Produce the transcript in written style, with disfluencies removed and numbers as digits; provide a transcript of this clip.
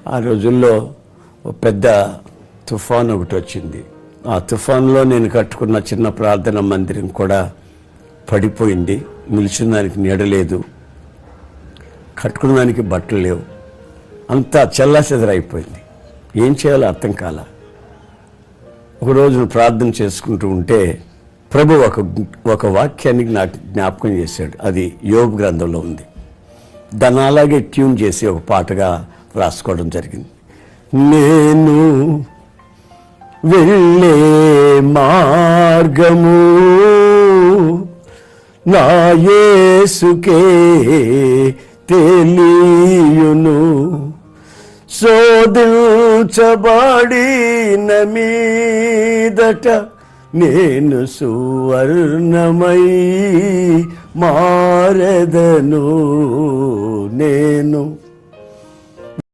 ఆ రోజుల్లో ఒక పెద్ద తుఫాన్ ఒకటి వచ్చింది. ఆ తుఫాన్లో నేను కట్టుకున్న చిన్న ప్రార్థన మందిరం కూడా పడిపోయింది. నిలిచిన దానికి నీడలేదు, కట్టుకున్న దానికి బట్టలు లేవు, అంతా చెల్లాచెదరైపోయింది. ఏం చేయాలో అర్థం కాల. ఒకరోజు ప్రార్థన చేసుకుంటూ ఉంటే ప్రభు ఒక వాక్యానికి నాకు జ్ఞాపకం చేశాడు. అది యోబు గ్రంథంలో ఉంది. దాన్ని అలాగే ట్యూన్ చేసి ఒక పాటగా రాసుకోవడం జరిగింది. నేను వెళ్ళే మార్గము నా యేసుకే తెలియును, శోధించబడిన మీదట నేను సువర్ణమై మారెదను. నేను